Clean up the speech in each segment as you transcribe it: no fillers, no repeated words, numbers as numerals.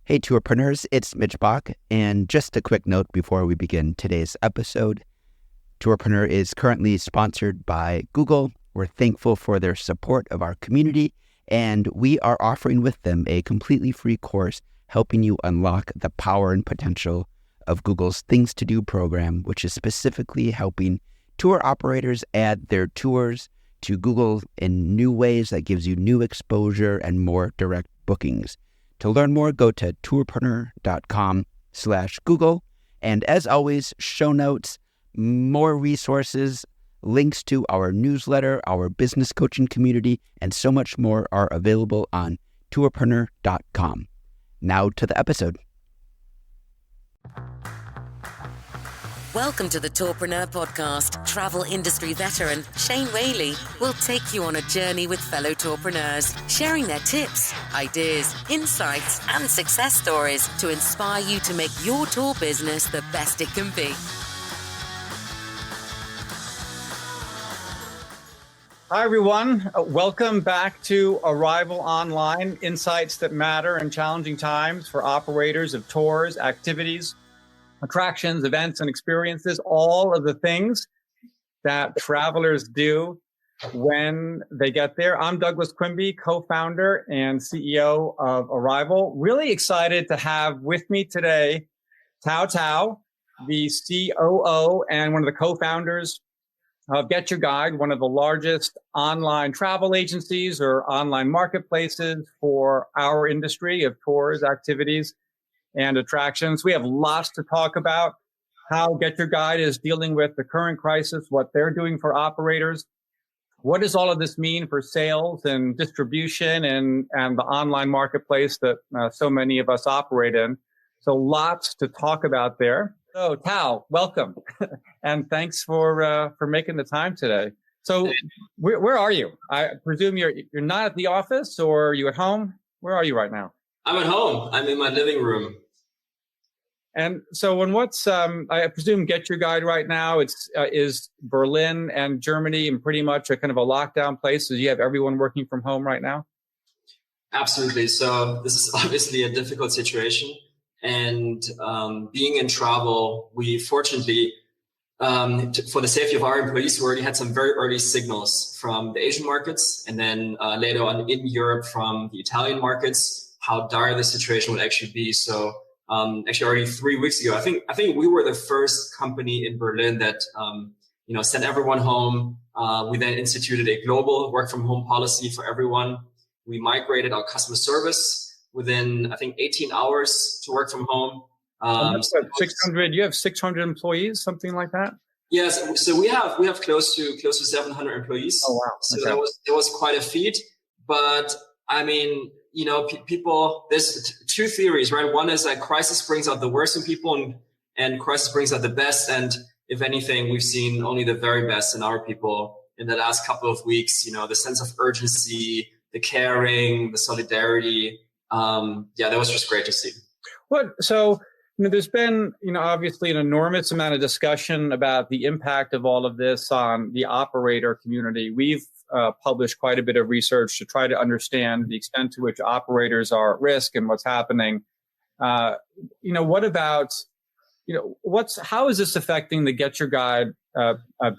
Hey, tourpreneurs, it's Mitch Bach, and just a quick note before we begin today's episode. Tourpreneur is currently sponsored by Google. We're thankful for their support of our community, and we are offering with them a completely free course helping you unlock the power and potential of Google's Things to Do program, which is specifically helping tour operators add their tours to Google in new ways that gives you new exposure and more direct bookings. To learn more, go to tourpreneur.com/Google. And as always, show notes, more resources, links to our newsletter, our business coaching community, and so much more are available on tourpreneur.com. Now to the episode. Welcome to the Tourpreneur Podcast. Travel industry veteran Shane Whaley will take you on a journey with fellow tourpreneurs, sharing their tips, ideas, insights, and success stories to inspire you to make your tour business the best it can be. Hi, everyone. Welcome back to Arival Online, insights that matter in challenging times for operators of tours, activities, attractions, events, and experiences, all of the things that travelers do when they get there. I'm Douglas Quinby, co-founder and CEO of Arival. Really excited to have with me today Tao Tao, the COO and one of the co-founders of GetYourGuide, one of the largest online travel agencies or online marketplaces for our industry of tours, activities, and attractions. We have lots to talk about, how GetYourGuide is dealing with the current crisis, what they're doing for operators. What does all of this mean for sales and distribution and the online marketplace that so many of us operate in? So lots to talk about there. So Tao, welcome. And thanks for making the time today. So where are you? I presume you're not at the office, or are you at home? Where are you right now? I'm at home. I'm in my living room. And so I presume GetYourGuide right now, is Berlin and Germany and pretty much a kind of a lockdown place. So you have everyone working from home right now? Absolutely. So this is obviously a difficult situation. And being in travel, we fortunately, for the safety of our employees, we already had some very early signals from the Asian markets, and then later on in Europe from the Italian markets, how dire the situation would actually be. So actually already 3 weeks ago, I think we were the first company in Berlin that sent everyone home. We then instituted a global work from home policy for everyone. We migrated our customer service within, I think, 18 hours to work from home. 600. You have 600 employees, something like that? Yes. So we have close to 700 employees. Oh wow! So that was quite a feat. But I mean, people. There's two theories, right? One is that crisis brings out the worst in people, and crisis brings out the best. And if anything, we've seen only the very best in our people in the last couple of weeks. The sense of urgency, the caring, the solidarity. That was just great to see. So there's been, obviously an enormous amount of discussion about the impact of all of this on the operator community. We've published quite a bit of research to try to understand the extent to which operators are at risk and what's happening. What about, how is this affecting the GetYourGuide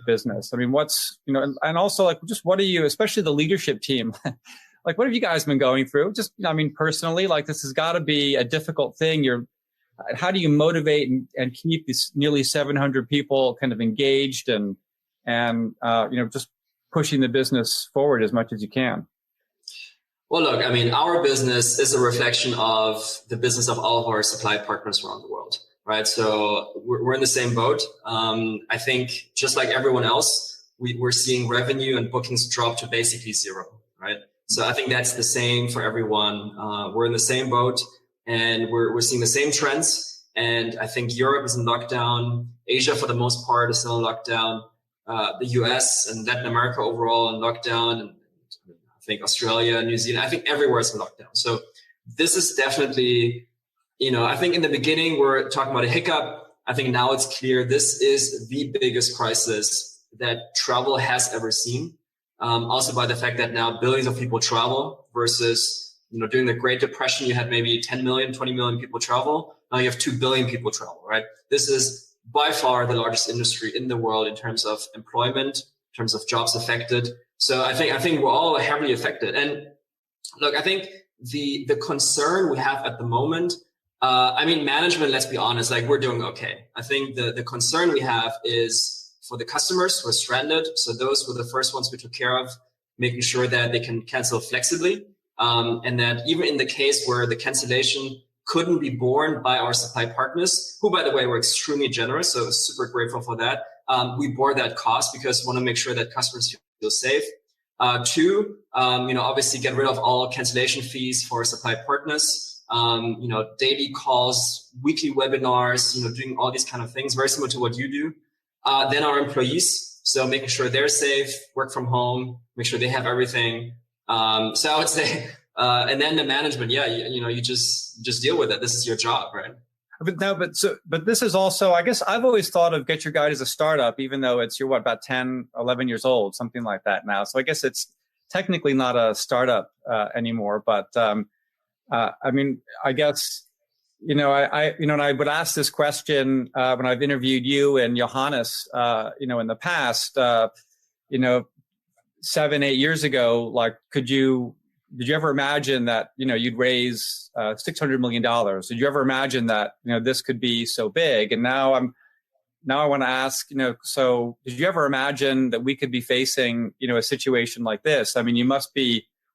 business? I mean, and also just what are you, especially the leadership team, what have you guys been going through? Just, personally, this has got to be a difficult thing. How do you motivate and keep these nearly 700 people kind of engaged and just pushing the business forward as much as you can? Well, look, our business is a reflection of the business of all of our supply partners around the world, right? So we're in the same boat. I think just like everyone else, we're seeing revenue and bookings drop to basically zero, right? So I think that's the same for everyone. We're in the same boat, and we're seeing the same trends. And I think Europe is in lockdown. Asia, for the most part, is still in lockdown. The US and Latin America overall in lockdown. And I think Australia, New Zealand, I think everywhere is in lockdown. So this is definitely, I think in the beginning, we're talking about a hiccup. I think now it's clear this is the biggest crisis that travel has ever seen. Also by the fact that now billions of people travel versus during the Great Depression, you had maybe 10 million, 20 million people travel. Now you have 2 billion people travel, right? This is by far the largest industry in the world in terms of employment, in terms of jobs affected. So I think we're all heavily affected. And look, I think the concern we have at the moment, management, let's be honest, like we're doing okay. I think the concern we have is for the customers who are stranded. So those were the first ones we took care of, making sure that they can cancel flexibly. And that even in the case where the cancellation couldn't be borne by our supply partners, who, by the way, were extremely generous, so super grateful for that. We bore that cost because we want to make sure that customers feel safe. Two, obviously get rid of all cancellation fees for supply partners. Daily calls, weekly webinars, doing all these kind of things, very similar to what you do. Then our employees, so making sure they're safe, work from home, make sure they have everything. So I would say, and then the management, you just deal with it. This is your job, right? But this is also, I guess I've always thought of GetYourGuide as a startup, even though you're about 10, 11 years old, something like that now. So I guess it's technically not a startup anymore. But I guess, and I would ask this question when I've interviewed you and Johannes, in the past, 7-8 years ago, like, did you ever imagine that, you'd raise $600 million? Did you ever imagine that, this could be so big? And now I want to ask, so did you ever imagine that we could be facing, a situation like this? I mean,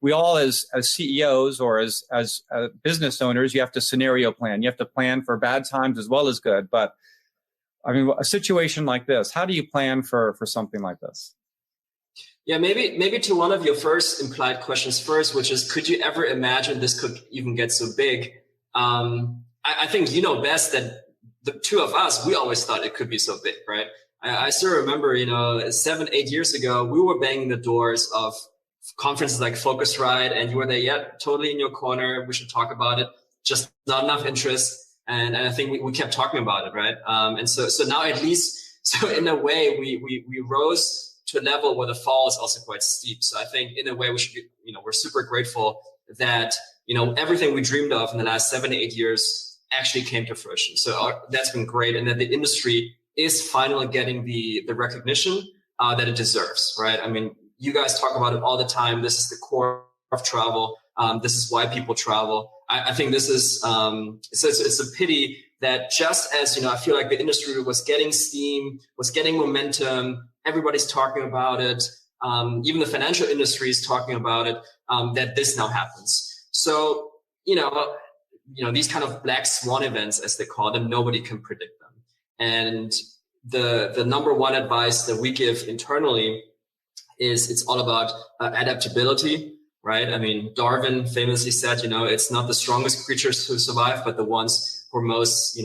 we all as CEOs or as business owners, you have to scenario plan. You have to plan for bad times as well as good. But I mean, a situation like this, how do you plan for something like this? Yeah, maybe to one of your first implied questions first, which is, could you ever imagine this could even get so big? I think you know best that the two of us, we always thought it could be so big, right? I still remember, 7-8 years ago, we were banging the doors of conferences like Focusrite, and you were there, totally in your corner. We should talk about it. Just not enough interest. And I think we kept talking about it, right? And so now at least, so in a way, we rose to a level where the fall is also quite steep. So I think in a way we should be, we're super grateful that, everything we dreamed of in the last 7 to 8 years actually came to fruition. So that's been great. And that the industry is finally getting the recognition that it deserves, right? I mean, you guys talk about it all the time. This is the core of travel. This is why people travel. I think this is, it's a pity that just as, I feel like the industry was getting steam, was getting momentum, everybody's talking about it. Even the financial industry is talking about it, that this now happens. So, these kind of black swan events, as they call them, nobody can predict them. And the number one advice that we give internally is it's all about adaptability, right? I mean, Darwin famously said, it's not the strongest creatures who survive, but the ones who are most,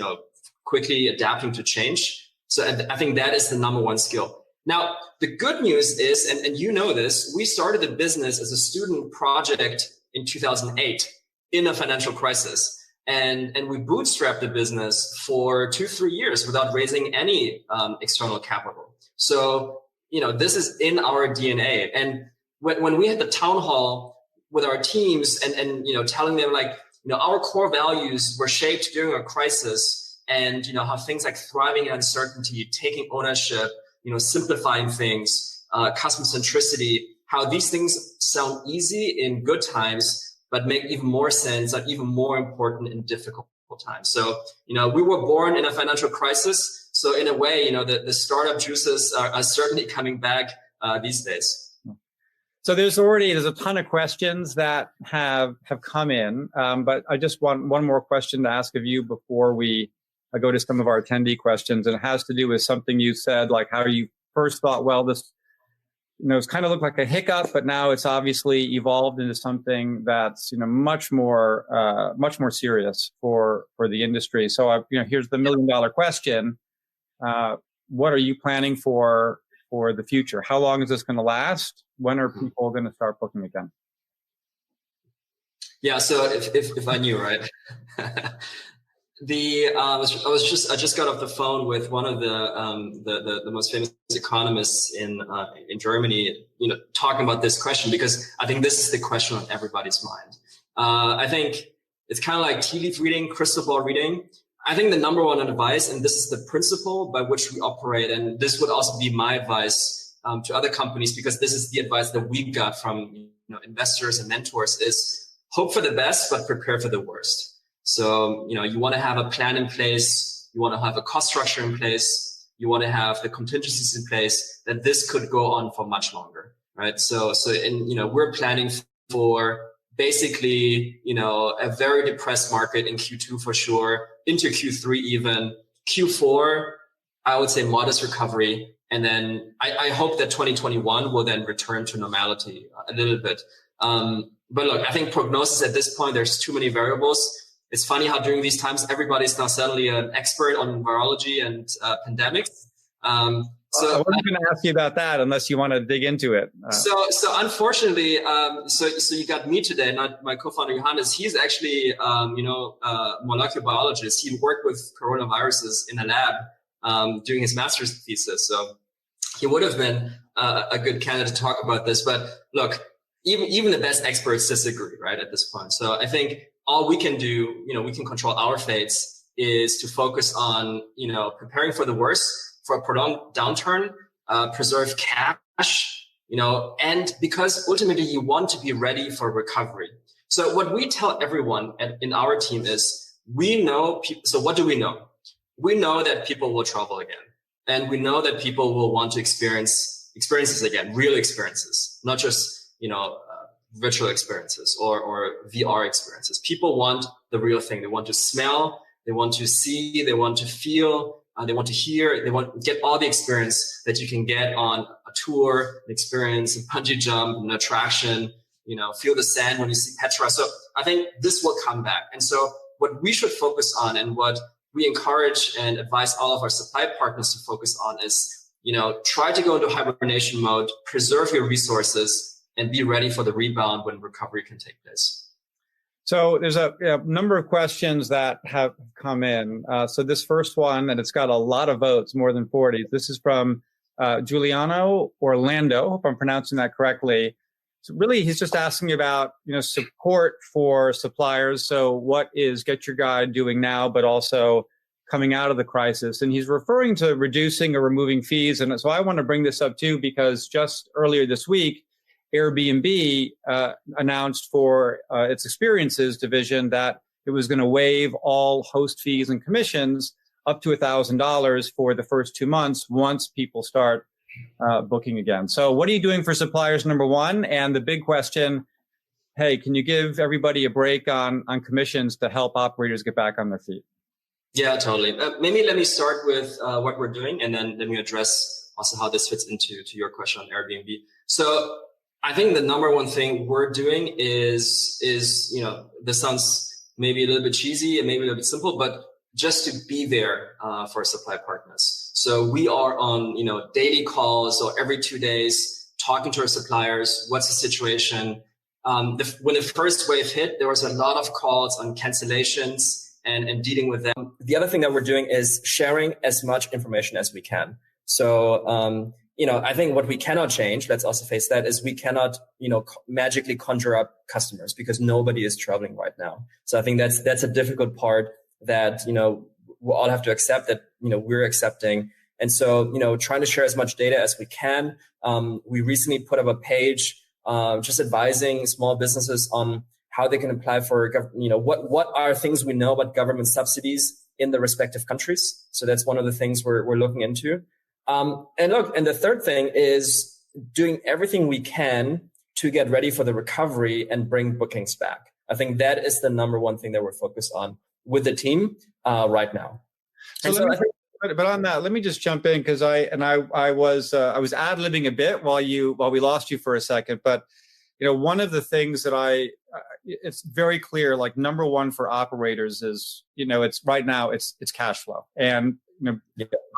quickly adapting to change. So I think that is the number one skill. Now, the good news is, and you know this, we started the business as a student project in 2008 in a financial crisis. And we bootstrapped the business for 2-3 years without raising any external capital. So, this is in our DNA. And when we had the town hall with our teams and telling them our core values were shaped during a crisis, and, how things like thriving in uncertainty, taking ownership, simplifying things, customer centricity, how these things sound easy in good times, but make even more sense and even more important in difficult times. So, we were born in a financial crisis. So in a way, the startup juices are certainly coming back these days. So there's a ton of questions that have come in, but I just want one more question to ask of you before I go to some of our attendee questions, and it has to do with something you said, like how you first thought, well, this, it's kind of looked like a hiccup, but now it's obviously evolved into something that's, much more serious for the industry. So, here's the $1 million question. What are you planning for the future? How long is this going to last? When are people going to start booking again? Yeah. So if I knew, right. I just got off the phone with one of the most famous economists in Germany, talking about this question, because I think this is the question on everybody's mind. I think it's kind of like tea leaf reading, crystal ball reading. I think the number one advice, and this is the principle by which we operate, and this would also be my advice to other companies, because this is the advice that we got from investors and mentors, is hope for the best, but prepare for the worst. So, you want to have a plan in place. You want to have a cost structure in place. You want to have the contingencies in place that this could go on for much longer, right? So we're planning for basically, a very depressed market in Q2 for sure, into Q3 even. Q4, I would say modest recovery. And then I hope that 2021 will then return to normality a little bit. But look, I think prognosis at this point, there's too many variables. It's funny how during these times, everybody's now suddenly an expert on virology and pandemics. So I wasn't going to ask you about that unless you want to dig into it. So unfortunately, so you got me today, not my co-founder Johannes. He's actually, molecular biologist. He worked with coronaviruses in a lab doing his master's thesis. So he would have been a good candidate to talk about this. But look, even the best experts disagree, right, at this point. So I think all we can do, we can control our fates, is to focus on, preparing for the worst, for a prolonged downturn, preserve cash, and because ultimately you want to be ready for recovery. So what we tell everyone in our team is, we know people. So what do we know? We know that people will travel again, and we know that people will want to experiences again, real experiences, not just, virtual experiences or VR experiences. People want the real thing. They want to smell, they want to see, they want to feel, they want to hear, they want to get all the experience that you can get on a tour, an experience, a bungee jump, an attraction, feel the sand when you see Petra. So I think this will come back. And so what we should focus on, and what we encourage and advise all of our supply partners to focus on, is, try to go into hibernation mode, preserve your resources, and be ready for the rebound when recovery can take place. So there's a number of questions that have come in. So this first one, and it's got a lot of votes, more than 40. This is from Giuliano Orlando, hope I'm pronouncing that correctly. So really, he's just asking about, support for suppliers. So what is GetYourGuide doing now, but also coming out of the crisis? And he's referring to reducing or removing fees. And so I want to bring this up too, because just earlier this week, Airbnb announced for its experiences division that it was going to waive all host fees and commissions up to $1,000 for the first 2 months once people start booking again. So what are you doing for suppliers, number one? And the big question, hey, can you give everybody a break on commissions to help operators get back on their feet? Yeah, totally. Maybe let me start with what we're doing, and then let me address also how this fits into your question on Airbnb. So I think the number one thing we're doing is, this sounds maybe a little bit cheesy and maybe a little bit simple, but just to be there for supply partners. So we are on, daily calls, or every 2 days, talking to our suppliers. What's the situation? When the first wave hit, there was a lot of calls on cancellations and dealing with them. The other thing that we're doing is sharing as much information as we can. So, I think what we cannot change, let's also face that, is we cannot, magically conjure up customers, because nobody is traveling right now. So I think that's a difficult part that, we'll all have to accept, that, we're accepting. And so, trying to share as much data as we can. We recently put up a page, just advising small businesses on how they can apply for, what are things we know about government subsidies in the respective countries. So that's one of the things we're looking into. And the third thing is doing everything we can to get ready for the recovery and bring bookings back. I think that is the number one thing that we're focused on with the team right now. But on that, let me just jump in, because I was ad-libbing a bit while we lost you for a second. But one of the things that it's very clear, like, number one for operators is, it's right now it's cash flow. And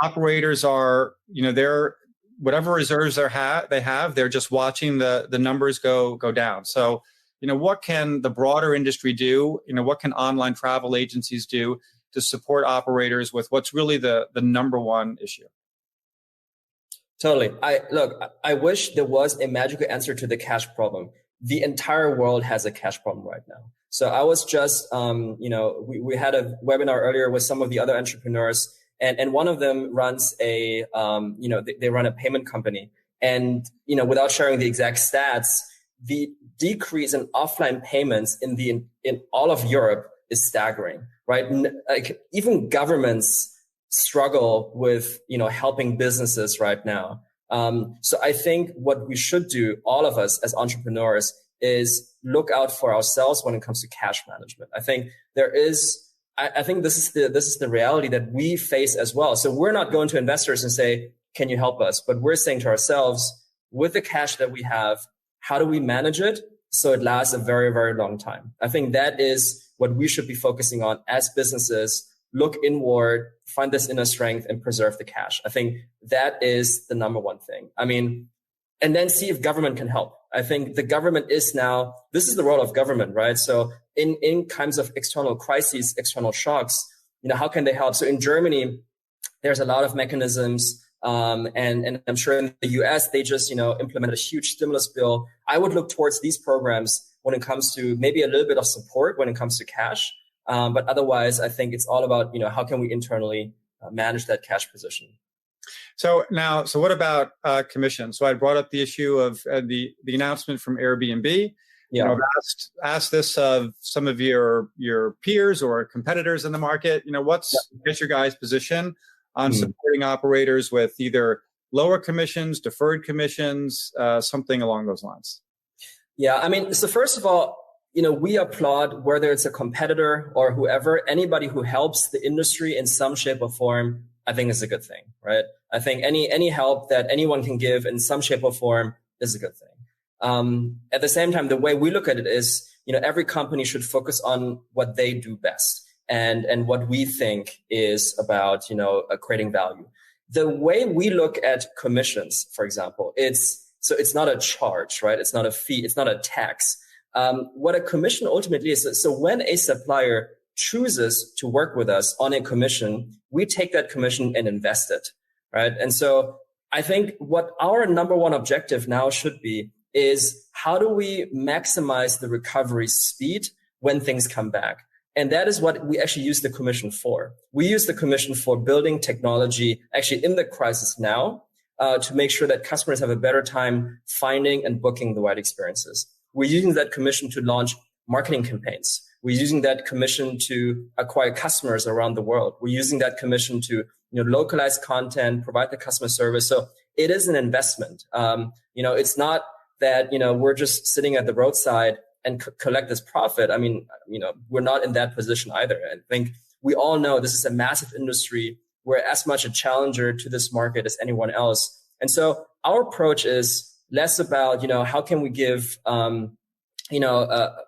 operators are, they're, whatever reserves they have, they're just watching the numbers go down. So, what can the broader industry do? What can online travel agencies do to support operators with what's really the number one issue? Totally. I wish there was a magical answer to the cash problem, the entire world has a cash problem right now. So I was just, we had a webinar earlier with some of the other entrepreneurs, and one of them runs they run a payment company. And, without sharing the exact stats, the decrease in offline payments in all of Europe is staggering, right? Like even governments struggle with, helping businesses right now. So I think what we should do, all of us as entrepreneurs, is look out for ourselves when it comes to cash management. I think I think this is the reality that we face as well. So we're not going to investors and say, can you help us? But we're saying to ourselves, with the cash that we have, how do we manage it so it lasts a very, very long time? I think that is what we should be focusing on as businesses. Look inward, find this inner strength, and preserve the cash. I think that is the number one thing. I mean, and then see if government can help. I think the government this is the role of government, right? So in times of external crises, external shocks, how can they help? So in Germany, there's a lot of mechanisms. And I'm sure in the US, they just, implemented a huge stimulus bill. I would look towards these programs when it comes to maybe a little bit of support when it comes to cash. But otherwise, I think it's all about, how can we internally manage that cash position? So what about commission? So I brought up the issue of the announcement from Airbnb. Yeah. I've asked this of some of your peers or competitors in the market. What's GetYourGuide's position on supporting operators with either lower commissions, deferred commissions, something along those lines? Yeah, I mean, so first of all, we applaud whether it's a competitor or whoever, anybody who helps the industry in some shape or form, I think is a good thing, right? I think any help that anyone can give in some shape or form is a good thing. At the same time, the way we look at it is, every company should focus on what they do best and what we think is about, creating value. The way we look at commissions, for example, it's not a charge, right? It's not a fee. It's not a tax. What a commission ultimately is. So when a supplier chooses to work with us on a commission, we take that commission and invest it, right? And so I think what our number one objective now should be is how do we maximize the recovery speed when things come back? And that is what we actually use the commission for. We use the commission for building technology actually in the crisis now to make sure that customers have a better time finding and booking the right experiences. We're using that commission to launch marketing campaigns. We're using that commission to acquire customers around the world. We're using that commission to localize content, provide the customer service. So it is an investment. It's not that we're just sitting at the roadside and collect this profit. I mean, we're not in that position either. I think we all know this is a massive industry. We're as much a challenger to this market as anyone else. And so our approach is less about, how can we give, a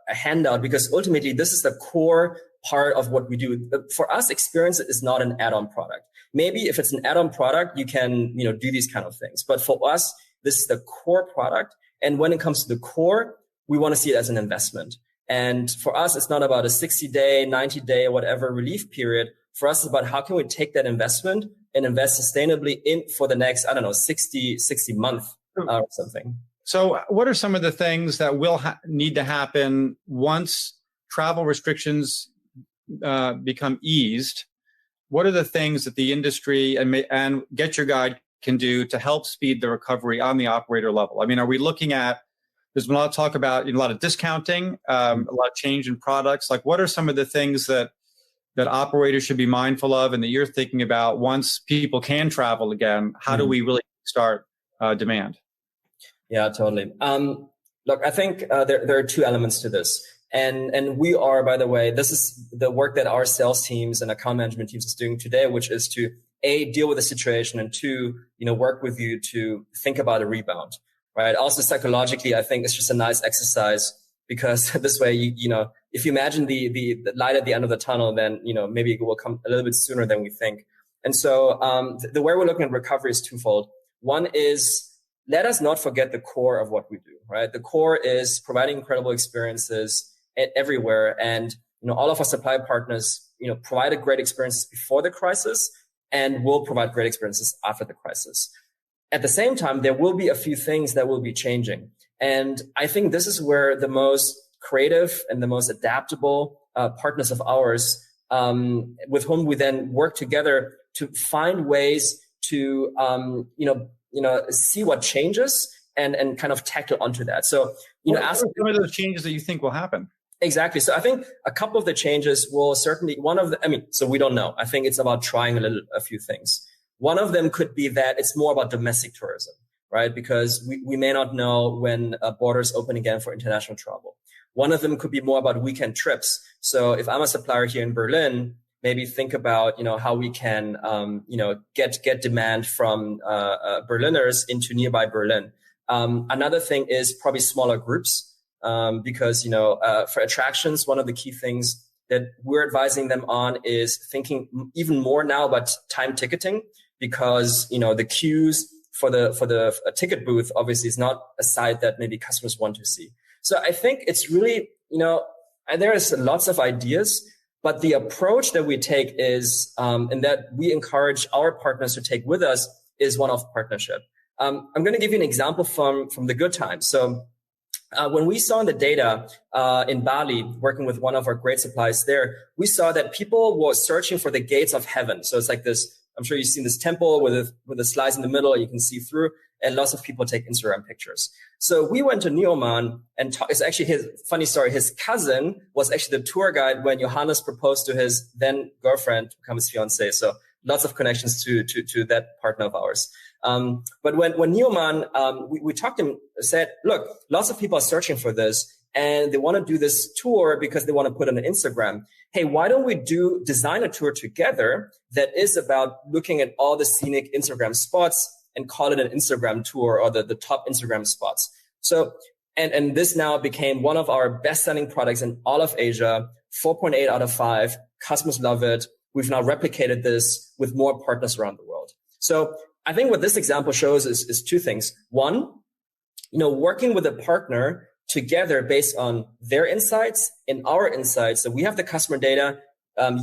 handout, because ultimately this is the core part of what we do. For us, experience is not an add-on product. Maybe if it's an add-on product, you can, do these kind of things. But for us, this is the core product. And when it comes to the core, we want to see it as an investment. And for us, it's not about a 60-day, 90-day, whatever relief period. For us, it's about how can we take that investment and invest sustainably in for the next, 60 months or something. So what are some of the things that will need to happen once travel restrictions become eased? What are the things that the industry and GetYourGuide can do to help speed the recovery on the operator level? I mean, are we looking at, there's been a lot of talk about a lot of discounting, a lot of change in products. Like, what are some of the things that operators should be mindful of and that you're thinking about once people can travel again? How do we really start demand? Yeah, totally. Look, I think there are two elements to this. And we are, by the way, this is the work that our sales teams and account management teams is doing today, which is to A, deal with the situation, and two, work with you to think about a rebound, right? Also psychologically, I think it's just a nice exercise because this way, if you imagine the light at the end of the tunnel, then, maybe it will come a little bit sooner than we think. And so the way we're looking at recovery is twofold. One is, let us not forget the core of what we do, right? The core is providing incredible experiences everywhere. And, all of our supply partners, provided great experiences before the crisis and will provide great experiences after the crisis. At the same time, there will be a few things that will be changing. And I think this is where the most creative and the most adaptable partners of ours, with whom we then work together to find ways to, see what changes and kind of tackle onto that. So, what are some of those changes that you think will happen? Exactly. So I think a couple of the changes will certainly, so we don't know. I think it's about trying a few things. One of them could be that it's more about domestic tourism, right? Because we may not know when borders open again for international travel. One of them could be more about weekend trips. So if I'm a supplier here in Berlin, maybe think about, how we can, get demand from Berliners into nearby Berlin. Another thing is probably smaller groups, because, for attractions, one of the key things that we're advising them on is thinking even more now about time ticketing, because, the queues for the ticket booth obviously is not a site that maybe customers want to see. So I think it's really, and there is lots of ideas, but the approach that we take is, and that we encourage our partners to take with us, is one of partnership. I'm going to give you an example from the good times. So when we saw in the data in Bali, working with one of our great suppliers there, we saw that people were searching for the gates of heaven. So it's like this, I'm sure you've seen this temple with a slice in the middle you can see through, and lots of people take Instagram pictures. So we went to Neoman, and it's actually funny story. His cousin was actually the tour guide when Johannes proposed to his then girlfriend to become his fiance. So lots of connections to that partner of ours. But when Neoman, we talked to him, said, look, lots of people are searching for this and they want to do this tour because they want to put it on Instagram. Hey, why don't we design a tour together that is about looking at all the scenic Instagram spots and call it an Instagram tour, or the top Instagram spots. So, and this now became one of our best-selling products in all of Asia, 4.8 out of 5. Customers love it. We've now replicated this with more partners around the world. So I think what this example shows is two things. One, working with a partner together based on their insights and our insights. So we have the customer data.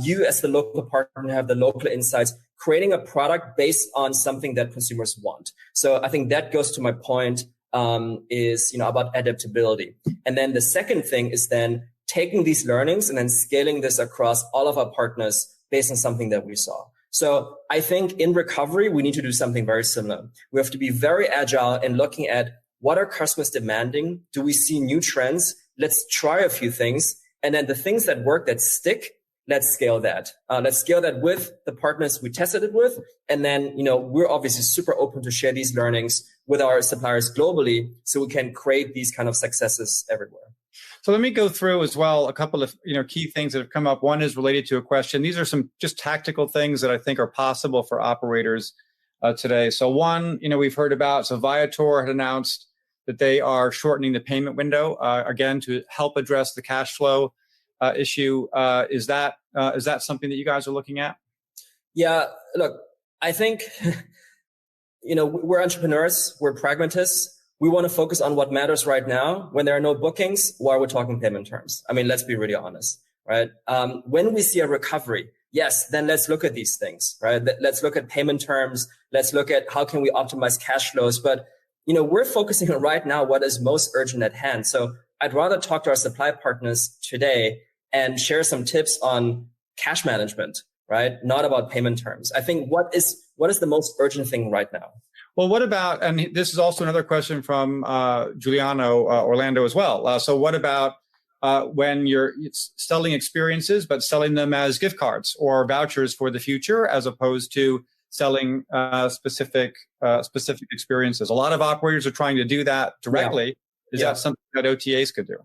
You as the local partner have the local insights, creating a product based on something that consumers want. So I think that goes to my point, is, about adaptability. And then the second thing is then taking these learnings and then scaling this across all of our partners based on something that we saw. So I think in recovery, we need to do something very similar. We have to be very agile in looking at what are customers demanding? Do we see new trends? Let's try a few things. And then the things that work, that stick, let's scale that. Let's scale that with the partners we tested it with. And then, we're obviously super open to share these learnings with our suppliers globally so we can create these kind of successes everywhere. So let me go through as well a couple of key things that have come up. One is related to a question. These are some just tactical things that I think are possible for operators today. So one, we've heard about, so Viator had announced that they are shortening the payment window, again, to help address the cash flow issue. Is that something that you guys are looking at? Yeah, look, I think, we're entrepreneurs, we're pragmatists. We want to focus on what matters right now. When there are no bookings, why are we talking payment terms? I mean, let's be really honest, right? When we see a recovery, yes, then let's look at these things, right? Let's look at payment terms. Let's look at how can we optimize cash flows. But, we're focusing on right now what is most urgent at hand. So I'd rather talk to our supply partners today and share some tips on cash management, right? Not about payment terms. I think what is the most urgent thing right now? Well, what about, and this is also another question from Giuliano Orlando as well. So what about when you're selling experiences, but selling them as gift cards or vouchers for the future, as opposed to selling specific experiences? A lot of operators are trying to do that directly. Is that something that OTAs could do?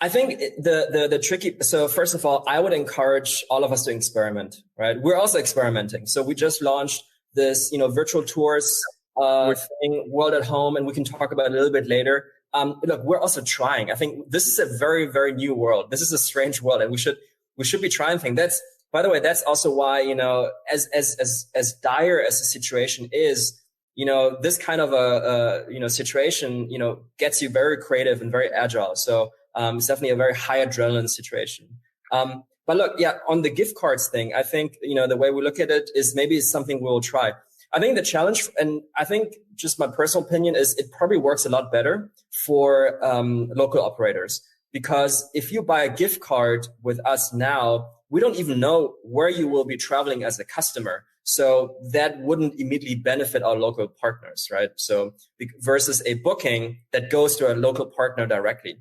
I think the tricky, so first of all, I would encourage all of us to experiment, right? We're also experimenting. So we just launched this, virtual tours thing, World at Home, and we can talk about it a little bit later. Look, we're also trying. I think this is a very, very new world. This is a strange world, and we should be trying things. By the way, that's also why, as dire as the situation is, this kind of a situation, gets you very creative and very agile. So it's definitely a very high adrenaline situation. But look, on the gift cards thing, I think, the way we look at it is maybe it's something we'll try. I think the challenge, and I think just my personal opinion, is it probably works a lot better for local operators. Because if you buy a gift card with us now, we don't even know where you will be traveling as a customer. So that wouldn't immediately benefit our local partners, right? So versus a booking that goes to a local partner directly.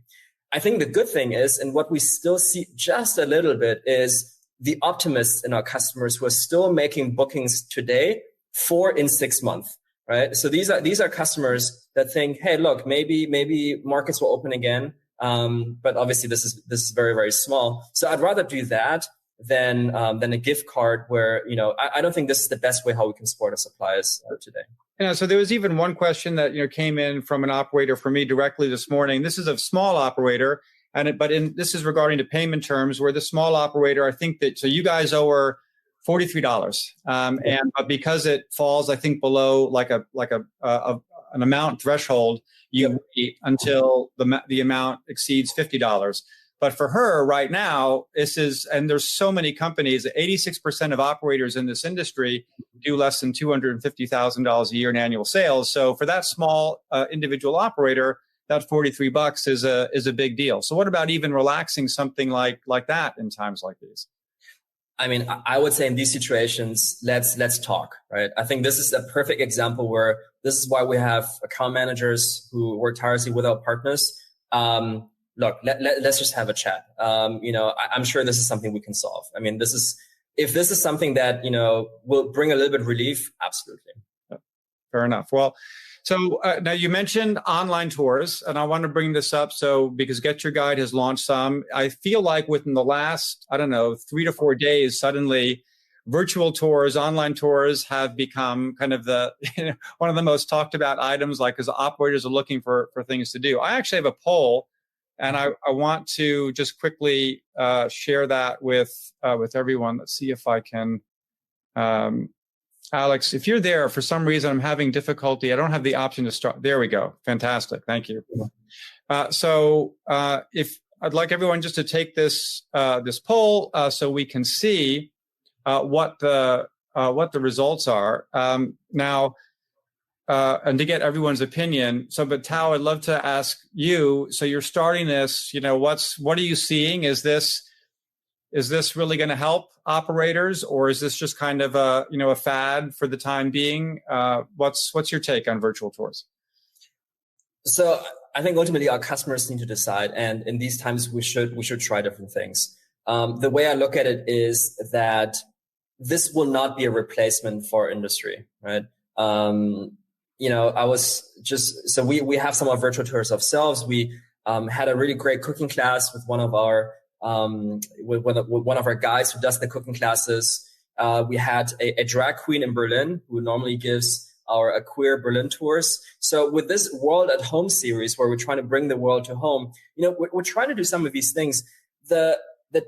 I think the good thing is, and what we still see just a little bit, is the optimists in our customers who are still making bookings today 4 in 6 months, right? So these are customers that think, hey, look, maybe markets will open again. But obviously this is very, very small. So I'd rather do that than a gift card where, I don't think this is the best way how we can support our suppliers today. So there was even one question that came in from an operator for me directly this morning. This is a small operator, this is regarding to payment terms, where the small operator, I think that, so you guys owe her $43, but because it falls, I think, below like an amount threshold, you wait until the amount exceeds $50. But for her right now, and there's so many companies, 86% of operators in this industry do less than $250,000 a year in annual sales. So for that small individual operator, that $43 is a big deal. So what about even relaxing something like that in times like these? I mean, I would say in these situations, let's talk, right? I think this is a perfect example where this is why we have account managers who work tirelessly with our partners. Look, let's just have a chat. I'm sure this is something we can solve. I mean, if this is something that, will bring a little bit of relief, absolutely. Fair enough. Well, so now you mentioned online tours, and I want to bring this up. So because GetYourGuide has launched some, I feel like within the last, 3 to 4 days, suddenly virtual tours, online tours have become kind of one of the most talked about items, like as operators are looking for things to do. I actually have a poll, and I want to just quickly share that with everyone. Let's see if I can. Alex, if you're there, for some reason I'm having difficulty. I don't have the option to start. There we go. Fantastic. Thank you. So if I'd like everyone just to take this poll so we can see what the results are now, and to get everyone's opinion. So, but Tao, I'd love to ask you. So you're starting this. What are you seeing? Is this really going to help operators, or is this just kind of a fad for the time being? What's your take on virtual tours? So I think ultimately our customers need to decide, and in these times we should try different things. The way I look at it is that this will not be a replacement for our industry, right? We have some of our virtual tours ourselves. We had a really great cooking class with one of our guys who does the cooking classes. We had a drag queen in Berlin who normally gives our queer Berlin tours. So with this World at Home series, where we're trying to bring the world to home, we're trying to do some of these things. The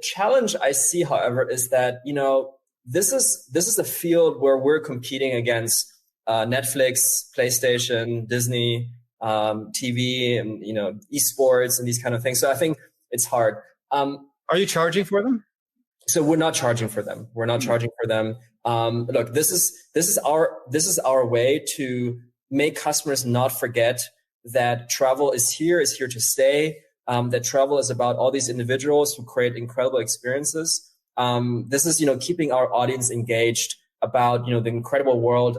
challenge I see, however, is that, this is a field where we're competing against Netflix, PlayStation, Disney, TV, and, esports and these kind of things. So I think it's hard. Are you charging for them? So we're not charging for them. Look, this is our way to make customers not forget that travel is here to stay. That travel is about all these individuals who create incredible experiences. This is, keeping our audience engaged about, the incredible world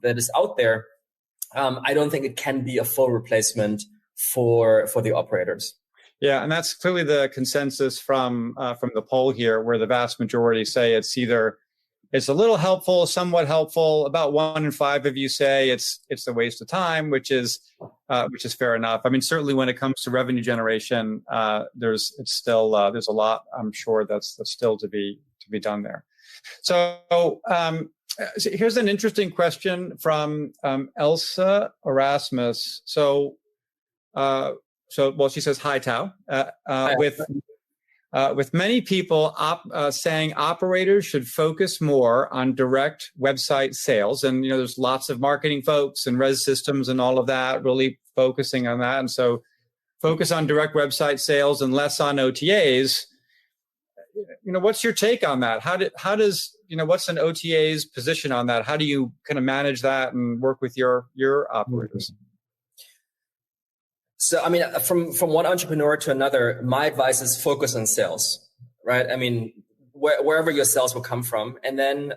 that is out there. I don't think it can be a full replacement for the operators. Yeah, and that's clearly the consensus from the poll here, where the vast majority say it's a little helpful, somewhat helpful. About 1 in 5 of you say it's a waste of time, which is fair enough. I mean, certainly when it comes to revenue generation, there's a lot, I'm sure, that's still to be done there. So here's an interesting question from Elsa Erasmus. So she says, "Hi, Tao. With many people saying operators should focus more on direct website sales, and there's lots of marketing folks and res systems and all of that really focusing on that, and so focus on direct website sales and less on OTAs. what's your take on that? How does what's an OTA's position on that? How do you kind of manage that and work with your operators? So, I mean, from one entrepreneur to another, my advice is focus on sales, right? I mean, wherever your sales will come from. And then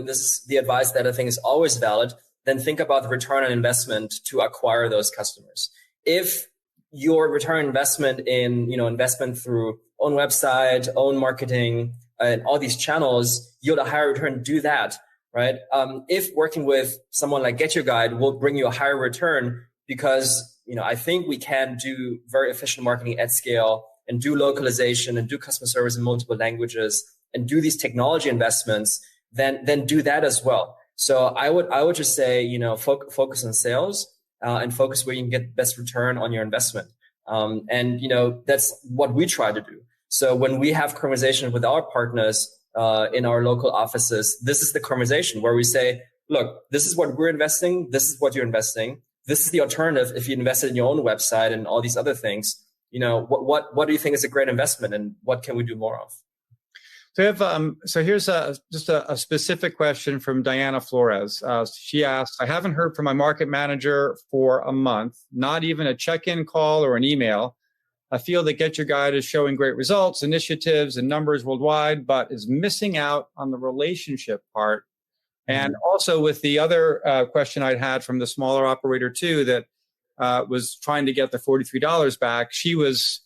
this is the advice that I think is always valid. Then think about the return on investment to acquire those customers. If your return on investment in, investment through own website, own marketing, and all these channels yield a higher return, do that, right? If working with someone like GetYourGuide will bring you a higher return because I think we can do very efficient marketing at scale and do localization and do customer service in multiple languages and do these technology investments, then do that as well. So I would just say, focus on sales and focus where you can get the best return on your investment. And that's what we try to do. So when we have conversations with our partners in our local offices, this is the conversation where we say, look, this is what we're investing. This is what you're investing. This is the alternative if you invested in your own website and all these other things. What do you think is a great investment and what can we do more of? So here's just a specific question from Diana Flores. She asked, I haven't heard from my market manager for a month, not even a check-in call or an email. I feel that GetYourGuide is showing great results, initiatives, and numbers worldwide, but is missing out on the relationship part. And also with the other question I'd had from the smaller operator too, that was trying to get the $43 back. She was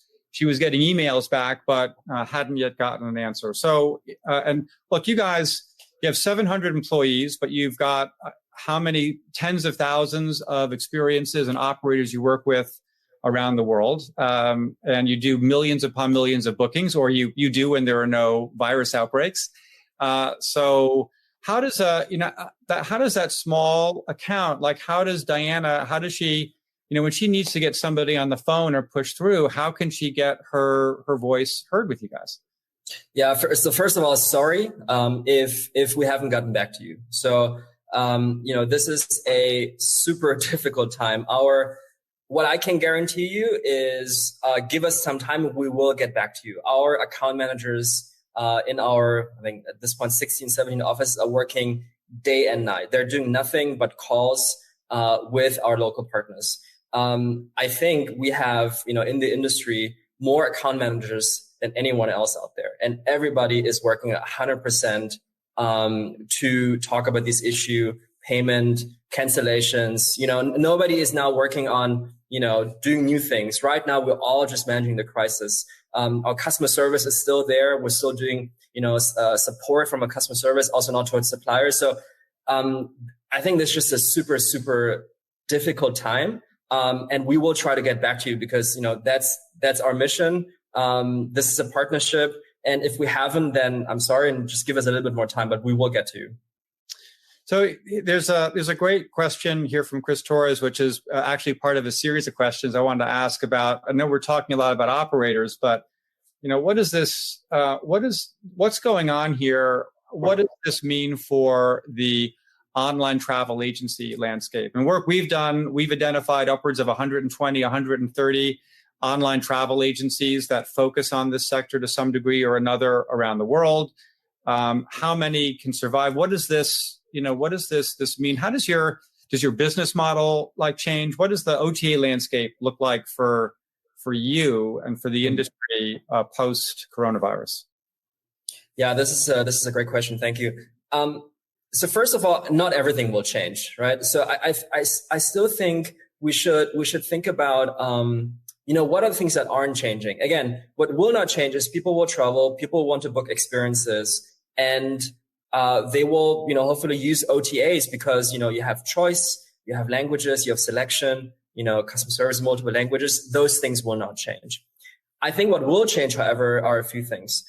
getting emails back, but hadn't yet gotten an answer. So, and look, you guys, you have 700 employees, but you've got how many tens of thousands of experiences and operators you work with around the world. And you do millions upon millions of bookings, or you do when there are no virus outbreaks. So how does that small account, like how does she, when she needs to get somebody on the phone or push through, how can she get her voice heard with you guys? Yeah. So first of all, sorry if we haven't gotten back to you. So this is a super difficult time. What I can guarantee you is give us some time. We will get back to you. Our account managers in our, I think at this point, 16, 17 offices are working day and night. They're doing nothing but calls with our local partners. I think we have, in the industry, more account managers than anyone else out there. And everybody is working 100% to talk about this issue, payment, cancellations. Nobody is now working on, doing new things. Right now, we're all just managing the crisis. Our customer service is still there. We're still doing, support from a customer service, also not towards suppliers. So I think this is just a super, super difficult time. And we will try to get back to you because, that's our mission. This is a partnership. And if we haven't, then I'm sorry, and just give us a little bit more time, but we will get to you. So there's a great question here from Chris Torres, which is actually part of a series of questions I wanted to ask about. I know we're talking a lot about operators, but what is this? What's going on here? What does this mean for the online travel agency landscape? And work we've done, we've identified upwards of 120, 130 online travel agencies that focus on this sector to some degree or another around the world. How many can survive? What does this? What does this mean? How does your business model change? What does the OTA landscape look like for you and for the industry post coronavirus? Yeah, this is a great question. Thank you. So first of all, not everything will change, right? So I still think we should think about what are the things that aren't changing. Again, what will not change is people will travel, people want to book experiences, and they will, hopefully use OTAs because, you have choice, you have languages, you have selection, customer service, multiple languages. Those things will not change. I think what will change, however, are a few things.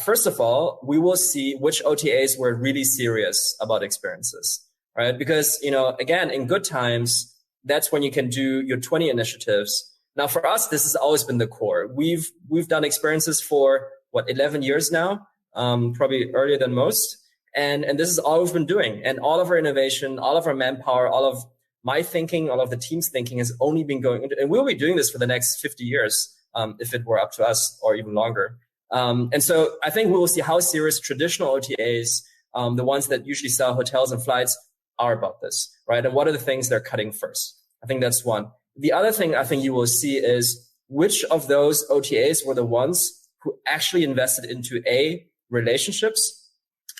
First of all, we will see which OTAs were really serious about experiences, right? Because, again, in good times, that's when you can do your 20 initiatives. Now, for us, this has always been the core. We've done experiences for 11 years now, probably earlier than most. And this is all we've been doing. And all of our innovation, all of our manpower, all of my thinking, all of the team's thinking has only been going into, and we'll be doing this for the next 50 years, if it were up to us or even longer. And so I think we will see how serious traditional OTAs, the ones that usually sell hotels and flights, are about this, right? And what are the things they're cutting first? I think that's one. The other thing I think you will see is which of those OTAs were the ones who actually invested into A, relationships,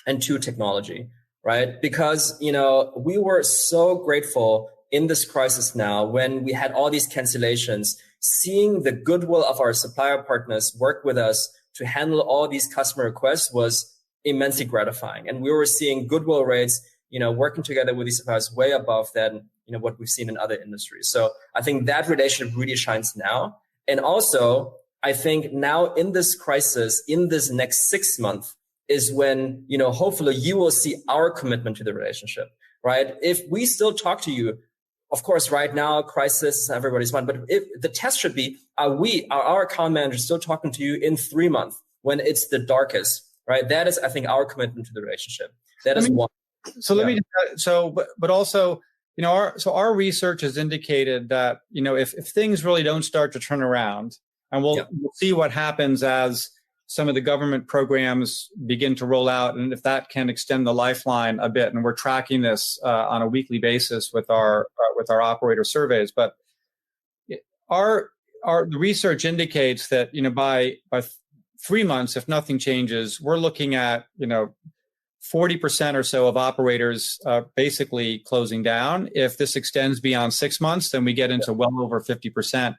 and 2, technology, right? Because, we were so grateful in this crisis now when we had all these cancellations, seeing the goodwill of our supplier partners work with us to handle all these customer requests was immensely gratifying. And we were seeing goodwill rates, working together with these suppliers way above than, what we've seen in other industries. So I think that relationship really shines now. And also, I think now in this crisis, in this next 6 months, is when, hopefully you will see our commitment to the relationship, right? If we still talk to you, of course, right now, crisis, everybody's fine. But if the test should be, are our account managers still talking to you in 3 months when it's the darkest, right? That is, I think, our commitment to the relationship. That is one. So let me, but also, our research has indicated that, if things really don't start to turn around, and we'll see what happens as some of the government programs begin to roll out, and if that can extend the lifeline a bit. And we're tracking this on a weekly basis with our operator surveys. But the research indicates that by 3 months, if nothing changes, we're looking at 40% or so of operators basically closing down. If this extends beyond 6 months, then we get into well over 50%.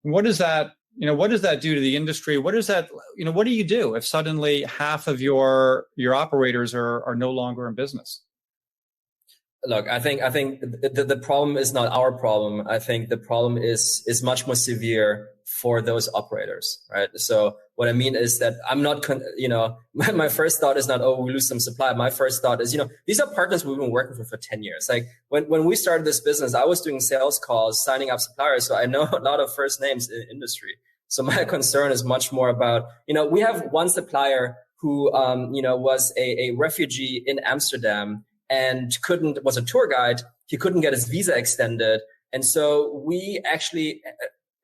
What does that do to the industry? What do you do if suddenly half of your operators are no longer in business? Look, I think the problem is not our problem. I think the problem is much more severe for those operators, right? So what I mean is that I'm not, my first thought is not, oh, we lose some supply. My first thought is, these are partners we've been working for 10 years. Like when we started this business, I was doing sales calls, signing up suppliers. So I know a lot of first names in the industry. So my concern is much more about, we have one supplier who, was a refugee in Amsterdam and was a tour guide. He couldn't get his visa extended. And so we actually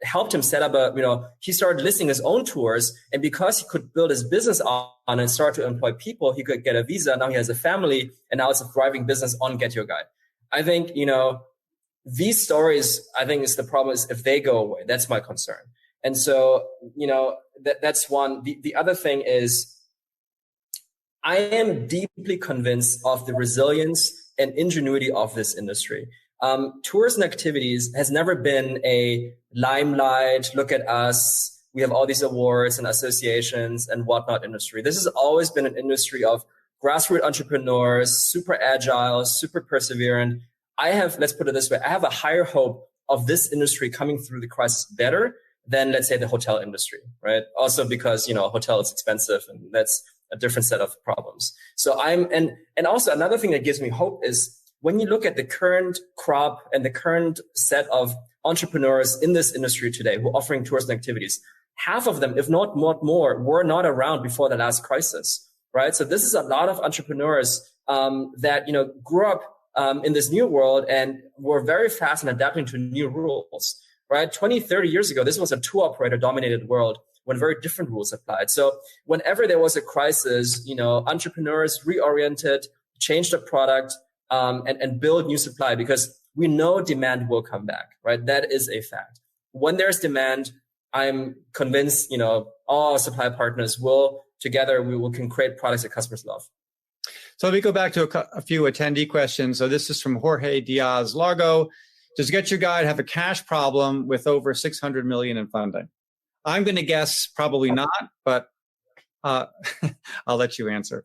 helped him set up he started listing his own tours. And because he could build his business on and start to employ people, he could get a visa. Now he has a family, and now it's a thriving business on GetYourGuide. I think, these stories, I think is the problem is if they go away, that's my concern. And so, that's one. The other thing is I am deeply convinced of the resilience and ingenuity of this industry. Tours and activities has never been a limelight, look at us, we have all these awards and associations and whatnot industry. This has always been an industry of grassroots entrepreneurs, super agile, super perseverant. Let's put it this way, I have a higher hope of this industry coming through the crisis better than, let's say, the hotel industry, right? Also because, hotel is expensive and that's a different set of problems. So and also another thing that gives me hope is when you look at the current crop and the current set of entrepreneurs in this industry today who are offering tours and activities, half of them, if not more, were not around before the last crisis, right? So this is a lot of entrepreneurs that, grew up in this new world and were very fast in adapting to new rules, right? 20, 30 years ago, this was a tour operator dominated world when very different rules applied. So whenever there was a crisis, entrepreneurs reoriented, changed the product, and build new supply because we know demand will come back, right? That is a fact. When there's demand, I'm convinced, all supply partners can create products that customers love. So let me go back to a few attendee questions. So this is from Jorge Diaz Largo. Does GetYourGuide have a cash problem with over 600 million in funding? I'm going to guess probably not, but I'll let you answer.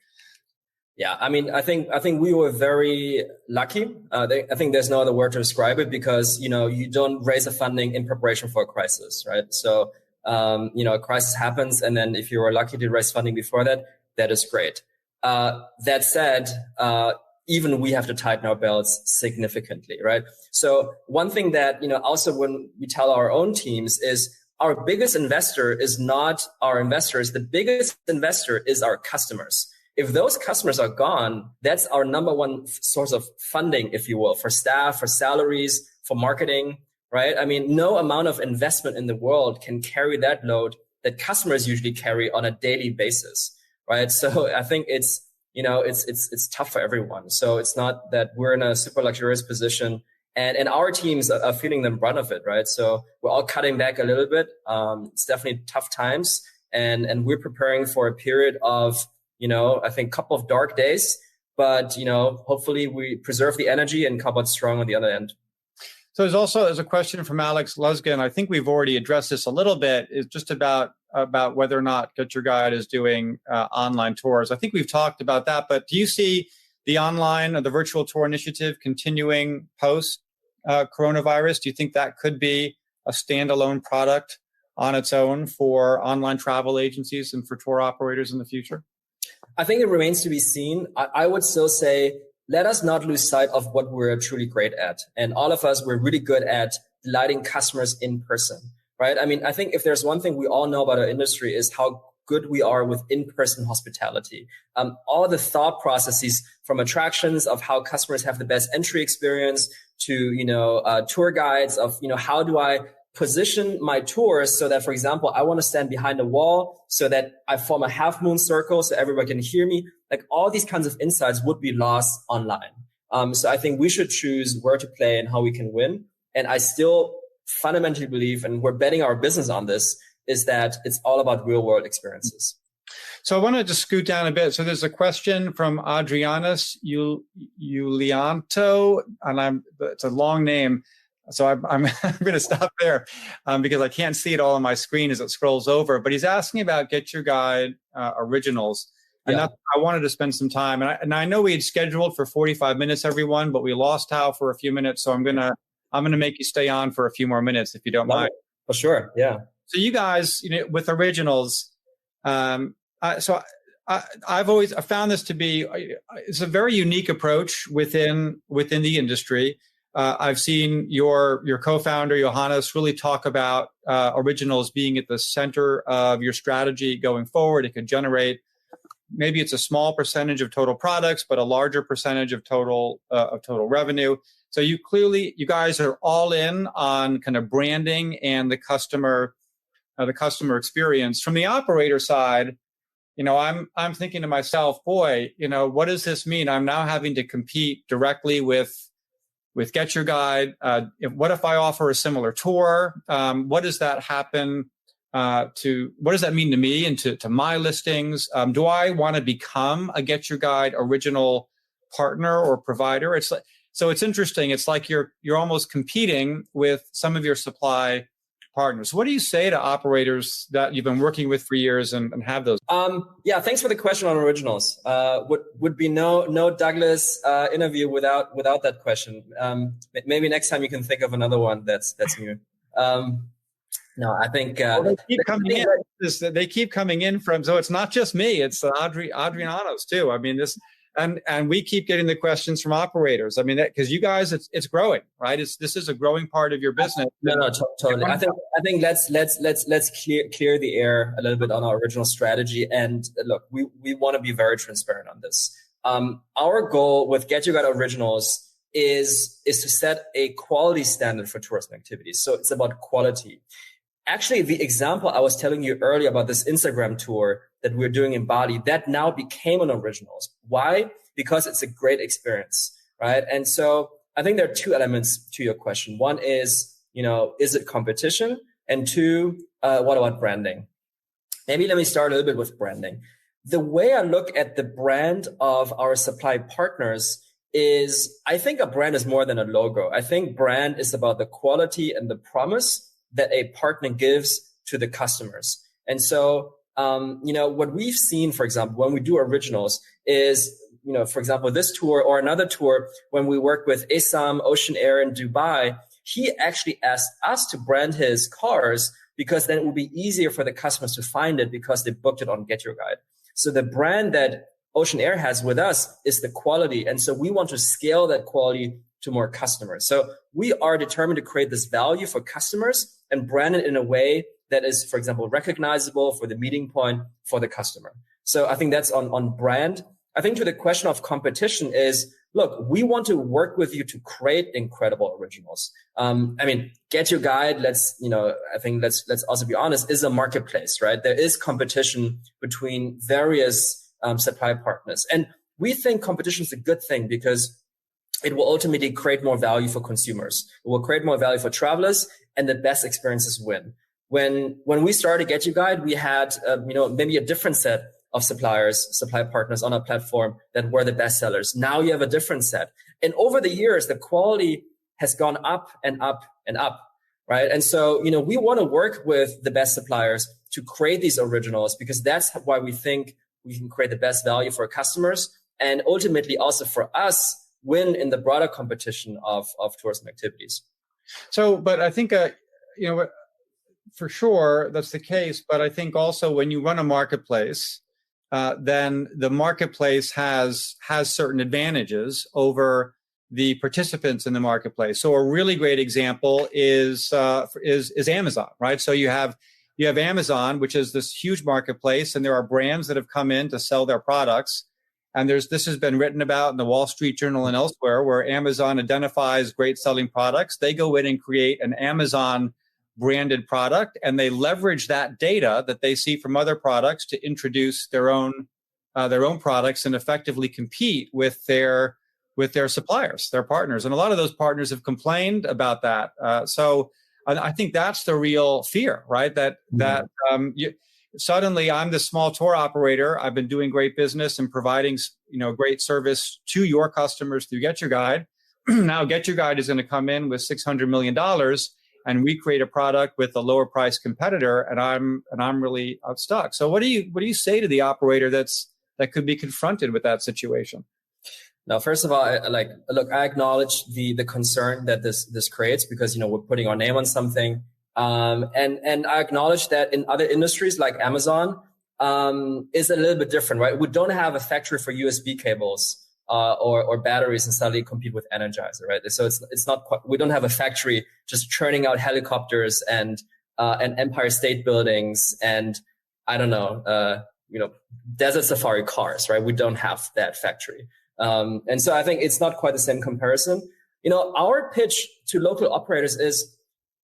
Yeah, I mean, I think we were very lucky. I think there's no other word to describe it because, you don't raise a funding in preparation for a crisis, right? So, a crisis happens. And then if you were lucky to raise funding before that, that is great. That said, even we have to tighten our belts significantly, right? So one thing that, also when we tell our own teams is our biggest investor is not our investors. The biggest investor is our customers. If those customers are gone, that's our number one source of funding, if you will, for staff, for salaries, for marketing, right? I mean, no amount of investment in the world can carry that load that customers usually carry on a daily basis, right? So I think it's tough for everyone. So it's not that we're in a super luxurious position, and our teams are feeling the brunt of it, right? So we're all cutting back a little bit. It's definitely tough times, and we're preparing for a period of, I think a couple of dark days, but, hopefully we preserve the energy and come out strong on the other end. So there's a question from Alex Luskin. I think we've already addressed this a little bit. It's just about whether or not GetYourGuide is doing online tours. I think we've talked about that, but do you see the online or the virtual tour initiative continuing post coronavirus? Do you think that could be a standalone product on its own for online travel agencies and for tour operators in the future? I think it remains to be seen. I would still say, let us not lose sight of what we're truly great at. And all of us, we're really good at delighting customers in person, right? I mean, I think if there's one thing we all know about our industry is how good we are with in-person hospitality. All the thought processes from attractions of how customers have the best entry experience to, tour guides of, how do I position my tours so that, for example, I want to stand behind a wall so that I form a half moon circle so everybody can hear me. Like all these kinds of insights would be lost online. So I think we should choose where to play and how we can win. And I still fundamentally believe, and we're betting our business on this, is that it's all about real world experiences. So I want to just scoot down a bit. So there's a question from Adrianus Julianto, and it's a long name. So I'm going to stop there because I can't see it all on my screen as it scrolls over. But he's asking about GetYourGuide Originals. And I wanted to spend some time. And I know we had scheduled for 45 minutes, everyone, but we lost Tao for a few minutes. So I'm going to make you stay on for a few more minutes, if you don't mind. For sure. Yeah. So you guys, with Originals, I've found this to be, it's a very unique approach within the industry. I've seen your co-founder, Johannes, really talk about Originals being at the center of your strategy going forward. It could generate, maybe it's a small percentage of total products, but a larger percentage of total revenue. So you guys are all in on kind of branding and the customer experience. From the operator side, I'm thinking to myself, boy, what does this mean? I'm now having to compete directly with GetYourGuide. What if I offer a similar tour? What does that what does that mean to me and to my listings? Do I want to become a GetYourGuide original partner or provider? So it's interesting. It's like you're almost competing with some of your supply partners. What do you say to operators that you've been working with for years and have those? Thanks for the question on Originals. Would be no Douglas interview without that question. Maybe next time you can think of another one that's new. No, I think they keep coming in. They keep coming in from. So it's not just me; it's Adriano's too. I mean this, and we keep getting the questions from operators. I mean that because you guys, it's growing, right? This is a growing part of your business. No, totally. I think let's clear the air a little bit on our original strategy. And look, we want to be very transparent on this. Our goal with GetYourGuide Originals is to set a quality standard for tourism activities. So it's about quality. Actually, the example I was telling you earlier about this Instagram tour that we're doing in Bali, that now became an Originals. Why? Because it's a great experience, right? And so I think there are two elements to your question. One is, is it competition? And two, what about branding? Maybe let me start a little bit with branding. The way I look at the brand of our supply partners is, I think a brand is more than a logo. I think brand is about the quality and the promise that a partner gives to the customers. And so, what we've seen, for example, when we do Originals is, for example, this tour or another tour, when we work with Essam Ocean Air in Dubai, he actually asked us to brand his cars because then it would be easier for the customers to find it because they booked it on GetYourGuide. So the brand that Ocean Air has with us is the quality. And so we want to scale that quality to more customers. So we are determined to create this value for customers and brand it in a way that is, for example, recognizable for the meeting point for the customer. So I think that's on brand. I think to the question of competition is, look, we want to work with you to create incredible originals. Get Your Guide, let's also be honest, is a marketplace, right? There is competition between various supply partners. And we think competition is a good thing because it will ultimately create more value for consumers. It will create more value for travelers, and the best experiences win. When we started GetYourGuide, we had maybe a different set of supply partners on our platform that were the best sellers. Now you have a different set. And over the years, the quality has gone up and up and up, right? And so, we want to work with the best suppliers to create these originals because that's why we think we can create the best value for our customers and ultimately also for us win in the broader competition of tourism activities. So, but I think, for sure that's the case. But I think also when you run a marketplace, then the marketplace has certain advantages over the participants in the marketplace. So a really great example is Amazon, right? So you have Amazon, which is this huge marketplace, and there are brands that have come in to sell their products. And this has been written about in the Wall Street Journal and elsewhere, where Amazon identifies great selling products. They go in and create an Amazon branded product, and they leverage that data that they see from other products to introduce their own products and effectively compete with their suppliers, their partners. And a lot of those partners have complained about that. So I think that's the real fear, right? Suddenly I'm the small tour operator. I've been doing great business and providing, great service to your customers through GetYourGuide. Now GetYourGuide is going to come in with $600 million and we create a product with a lower price competitor, and I'm really stuck. So what do you say to the operator that could be confronted with that situation? Now, first of all, I acknowledge the concern that this creates because we're putting our name on something. And I acknowledge that in other industries like Amazon is a little bit different, right? We don't have a factory for USB cables or batteries and suddenly compete with Energizer, right? So it's not quite, we don't have a factory just churning out helicopters and Empire State Buildings and desert safari cars, right? We don't have that factory. And so I think it's not quite the same comparison. Our pitch to local operators is,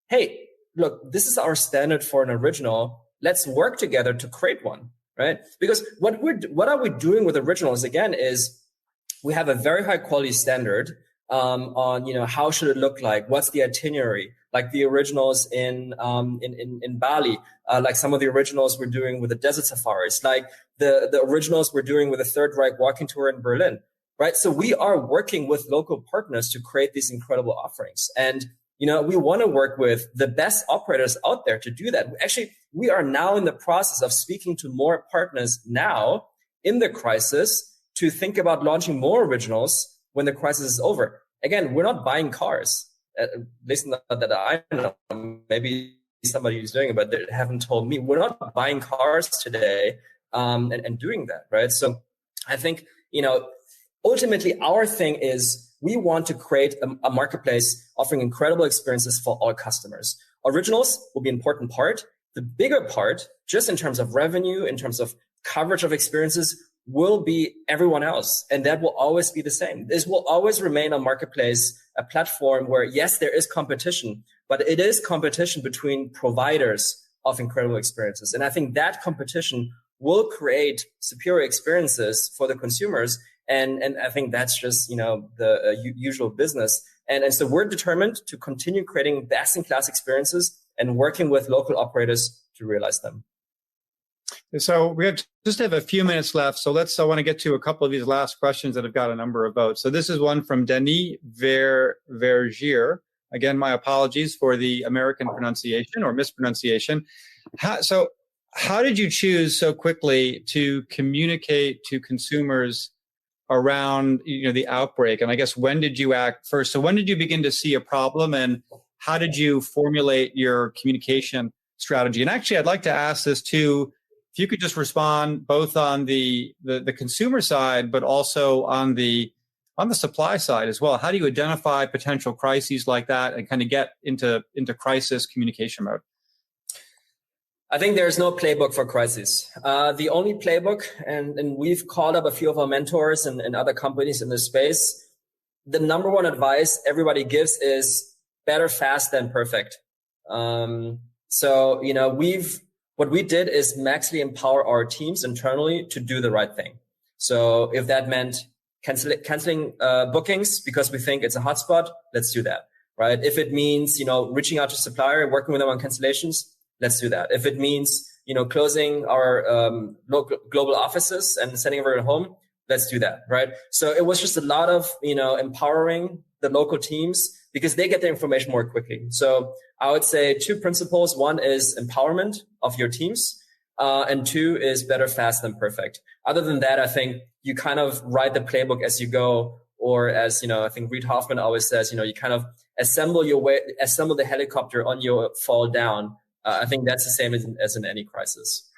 hey, look, this is our standard for an original. Let's work together to create one, right? Because what are we doing with originals again is we have a very high quality standard on how should it look like, what's the itinerary, like the originals in Bali, like some of the originals we're doing with the desert safaris, like the originals we're doing with the Third Reich walking tour in Berlin, right? So we are working with local partners to create these incredible offerings. And we want to work with the best operators out there to do that. Actually, we are now in the process of speaking to more partners now in the crisis to think about launching more originals when the crisis is over. Again, we're not buying cars. At least not that I know. Maybe somebody is doing it, but they haven't told me. We're not buying cars today and doing that, right? So I think, ultimately our thing is we want to create a marketplace offering incredible experiences for all customers. Originals will be an important part. The bigger part, just in terms of revenue, in terms of coverage of experiences, will be everyone else. And that will always be the same. This will always remain a marketplace, a platform where, yes, there is competition, but it is competition between providers of incredible experiences. And I think that competition will create superior experiences for the consumers. And I think that's just, the usual business. And so we're determined to continue creating best-in-class experiences and working with local operators to realize them. So we just have a few minutes left. So I want to get to a couple of these last questions that have got a number of votes. So this is one from Denis Vergier. Again, my apologies for the American pronunciation or mispronunciation. How did you choose so quickly to communicate to consumers around the outbreak? And I guess when did you act first? So when did you begin to see a problem, and how did you formulate your communication strategy? And actually, I'd like to ask this too, if you could just respond both on the consumer side, but also on the supply side as well. How do you identify potential crises like that and kind of get into crisis communication mode? I think there's no playbook for crisis. The only playbook, and we've called up a few of our mentors and other companies in this space, the number one advice everybody gives is better fast than perfect. So, what we did is maximally empower our teams internally to do the right thing. So if that meant canceling bookings because we think it's a hotspot, let's do that, right? If it means, reaching out to supplier, working with them on cancellations, let's do that. If it means, closing our local global offices and sending everyone home, let's do that, right? So it was just a lot of, empowering the local teams because they get their information more quickly. So I would say 2 principles. One is empowerment of your teams, and 2 is better fast than perfect. Other than that, I think you kind of write the playbook as you go, or as, I think Reid Hoffman always says, you kind of assemble the helicopter on your fall down. I think that's the same as in any crisis.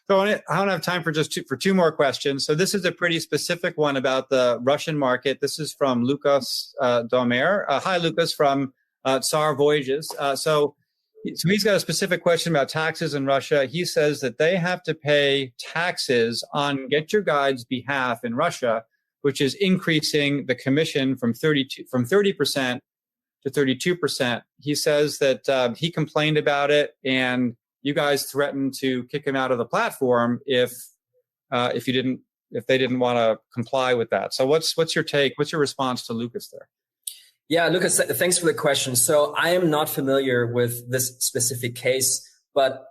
So I don't have time for for 2 more questions. So this is a pretty specific one about the Russian market. This is from Lucas Domer. Hi, Lucas from Tsar Voyages. So he's got a specific question about taxes in Russia. He says that they have to pay taxes on GetYourGuide's behalf in Russia, which is increasing the commission from 30% to 32%. He says that he complained about it, and you guys threatened to kick him out of the platform if they didn't want to comply with that. So what's your take? What's your response to Lucas there? Yeah, Lucas, thanks for the question. So I am not familiar with this specific case, but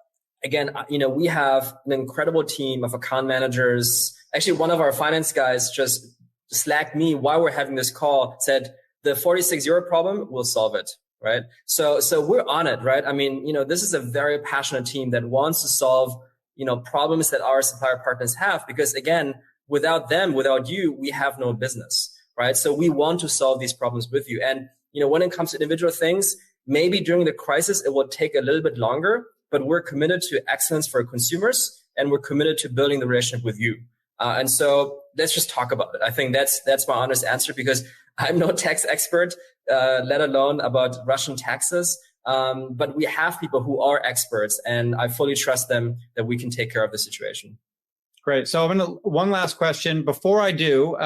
again, we have an incredible team of account managers. Actually, one of our finance guys just slacked me while we're having this call, said the 46 euro problem, we'll solve it. Right. So we're on it, right? I mean, this is a very passionate team that wants to solve, problems that our supplier partners have, because again, without them, without you, we have no business, right? So we want to solve these problems with you. And, when it comes to individual things, maybe during the crisis, it will take a little bit longer, but we're committed to excellence for consumers, and we're committed to building the relationship with you. And so let's just talk about it. I think that's my honest answer, because I'm no tax expert, let alone about Russian taxes. But we have people who are experts, and I fully trust them that we can take care of the situation. Great. So one last question. Before I do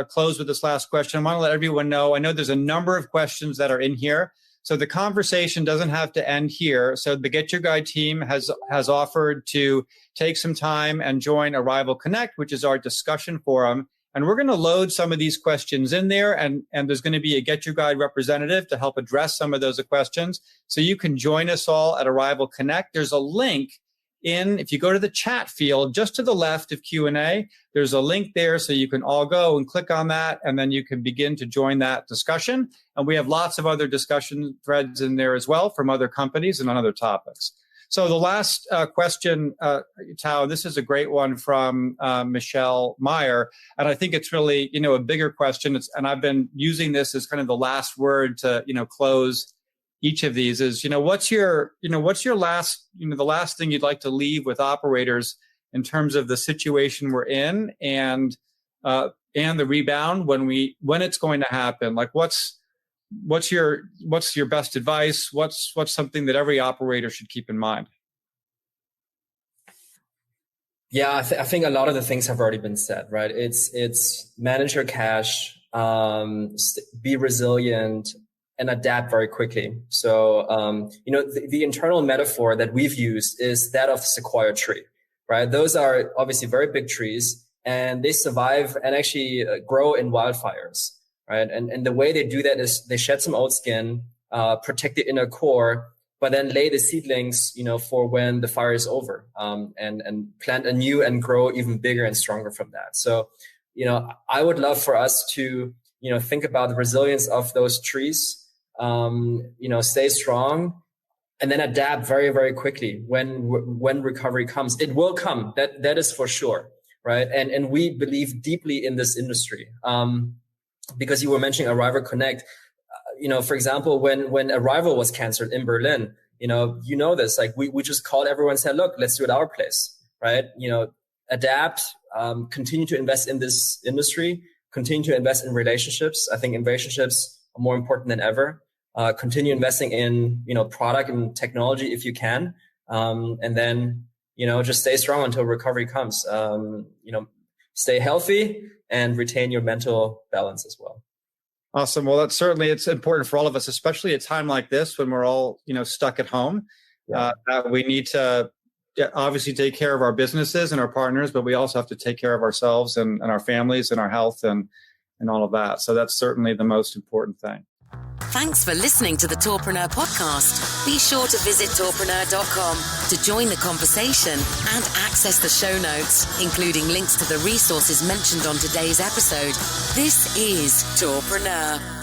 close with this last question, I want to let everyone know, I know there's a number of questions that are in here. So the conversation doesn't have to end here. So the GetYourGuide team has offered to take some time and join Arival Connect, which is our discussion forum. And we're going to load some of these questions in there, and there's going to be a GetYourGuide representative to help address some of those questions. So you can join us all at Arival Connect. There's a link if you go to the chat field, just to the left of Q&A, there's a link there, so you can all go and click on that, and then you can begin to join that discussion. And we have lots of other discussion threads in there as well from other companies and on other topics. So the last question, Tao, this is a great one from Michelle Meyer, and I think it's really, a bigger question. And I've been using this as kind of the last word to, close each of these. Is, what's your last, the last thing you'd like to leave with operators in terms of the situation we're in and the rebound when it's going to happen? Like, what's your best advice? What's something that every operator should keep in mind? Yeah, I think a lot of the things have already been said, right? It's manage your cash, be resilient, and adapt very quickly. So, the internal metaphor that we've used is that of the sequoia tree, right? Those are obviously very big trees, and they survive and actually grow in wildfires. Right. And the way they do that is they shed some old skin, protect the inner core, but then lay the seedlings, for when the fire is over, and plant anew and grow even bigger and stronger from that. So, I would love for us to, think about the resilience of those trees, stay strong, and then adapt very, very quickly when recovery comes. It will come. That is for sure. Right. And we believe deeply in this industry. Because you were mentioning Arival Connect, for example, when Arival was canceled in Berlin, this, like we just called everyone and said, look, let's do it our place, right? Adapt, continue to invest in this industry, continue to invest in relationships. I think relationships are more important than ever. Continue investing in, product and technology if you can. And then, just stay strong until recovery comes. Stay healthy and retain your mental balance as well. Awesome. Well, it's important for all of us, especially at a time like this when we're all, stuck at home. We need to obviously take care of our businesses and our partners, but we also have to take care of ourselves and our families and our health and all of that. So that's certainly the most important thing. Thanks for listening to the Tourpreneur podcast. Be sure to visit tourpreneur.com to join the conversation and access the show notes, including links to the resources mentioned on today's episode. This is Tourpreneur.